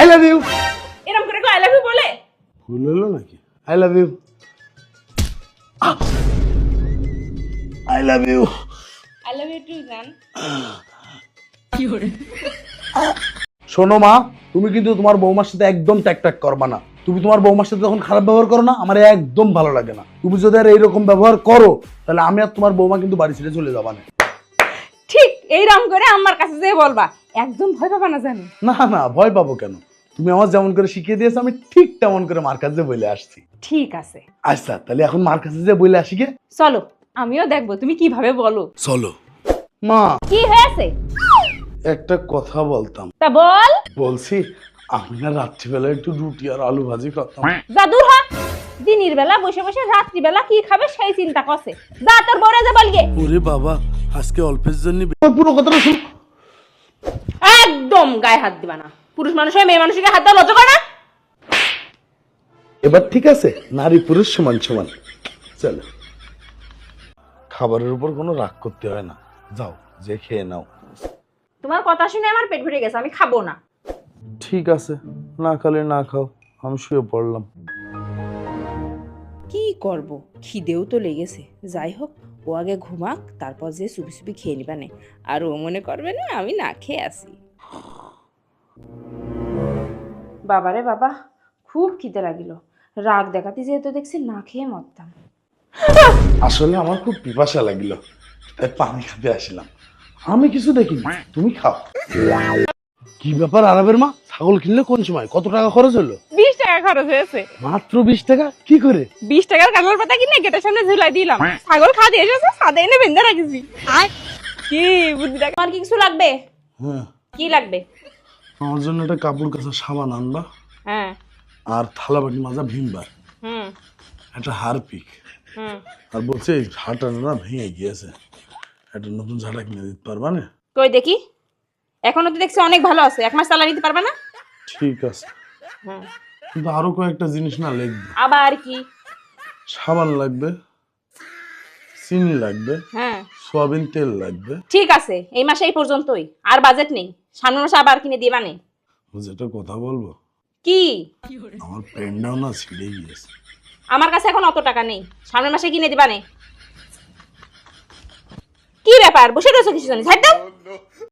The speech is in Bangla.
I love you. এরকম করে আই লাভ ইউ বলে? ভুল হলো নাকি? I love you, I love you. I love you too জান। শোনো মা, তুমি কিন্তু তোমার বৌমার সাথে একদম ট্যাক করবা না। তুমি তোমার বৌমার সাথে যখন খারাপ ব্যবহার করো না, আমার একদম ভালো লাগে না। তুমি যদি আর এইরকম ব্যবহার করো, তাহলে আমি আর তোমার বৌমা কিন্তু বাড়ি ছেড়ে চলে যাবা না। ঠিক এইরকম করে আমার কাছে যেয়ে বলবা, একদম ভয় পাবা না জানো। না না, ভয় পাবো কেন? তুমি আমার যেমন করে শিখিয়ে দিয়েছো, আমি ঠিক তেমন করে মার কাছে বলে আসছি। ঠিক আছে, আচ্ছা তাহলে এখন মার কাছে যে বলে আসি গে। চলো আমিও দেখবো তুমি কিভাবে বলো। চলো। মা, কি হয়েছে? একটা কথা বলতাম। তা বল। বলছি, আমি না রাত্রিবেলা একটু রুটি আর আলু ভাজি করতাম। যা দূর হ। দিনের বেলা বসে বসে রাত্রিবেলা কি খাবে সেই চিন্তা করছে। যা তোর বড় যা বলগে। ওরে বাবা, আজকে অল্পের জন্য পুরো কথাটা শুন। একদম গায়ে হাত দিবা না। পুরুষ মানুষ হয়ে মেয়ে মানুষকে হাত দেওয়া লজ্জা করে না? এবার ঠিক আছে, নারী পুরুষ সমান সমান। চলো, খাবারের উপর কোনো রাগ করতে হয় না। যাও, যে খেয়ে নাও। তোমার কথা শুনে আমার পেট ভরে গেছে, আমি খাবো না। ঠিক আছে, না খেলে না খাও, আমি শুয়ে পড়লাম। কি করব, খিদেও তো লেগেছে। যাই হোক, ও আগে ঘুমাক, তারপর যে চুপি চুপি খেয়ে নিবানে। আর ও মনে করবে না আমি না খেয়ে আসি। বাবারে বাবা, খুব খিদে লাগিল। রাগ দেখাতে যেহেতু দেখছি না খেয়ে মরতাম। আসলে আমার খুব পিপাসা লাগিল, তাই পানি খেতে আসলাম। আমি কিছু দেখিনি, তুমি খাও। কি ব্যাপার আরবের মা, ছাগল কিনলে কোন সময়, কত টাকা খরচ হলো? 20 টাকা খরচ হয়েছে। মাত্র 20 টাকা? কি করে? 20 টাকার কাঁঠাল পাতা কিনে গেটের সামনে ঝুলাই দিলাম। ছাগল খাতে এসেছে, সাদে এনে বেঁধে রাখিছি। কি বুদ্ধিটা। তোমার কি কিছু লাগবে? হ্যাঁ, কি লাগবে? আমার জন্য একটা কাপড় কাচা সাবান আনবা, হ্যাঁ। আর থালা বাটি মাজা ভিমবার, হুম একটা হারপিক, হুম। আর বলছে এই ঝাঁটা না ভেঙে গিয়েছে, একটা নতুন ঝাঁটা কিনে দিতে পারবা না? কই দেখি। এখনো তো দেখছি অনেক ভালো আছে, 1 মাস চালা নিতে পারবে না? ঠিক আছে, হুম। কিন্তু আরো কয়েকটা জিনিস না লাগবে। আবার কি? সাবান লাগবে, চিনি লাগবে, হ্যাঁ সয়াবিন তেল লাগবে। ঠিক আছে, এই মাসে এই পর্যন্তই, আর বাজেট নেই। সামনের মাসে আবার কিনে দিবা নে। যেটা কথা বলবো, কি? আমার পেনটাও না ছিঁড়ে গিয়েছে। আমার কাছে এখন অত টাকা নেই, সামনের মাসে কিনে দিবা নে। কি ব্যাপার, বসে রয়েছো কিছু জানি, ছাড় দাও।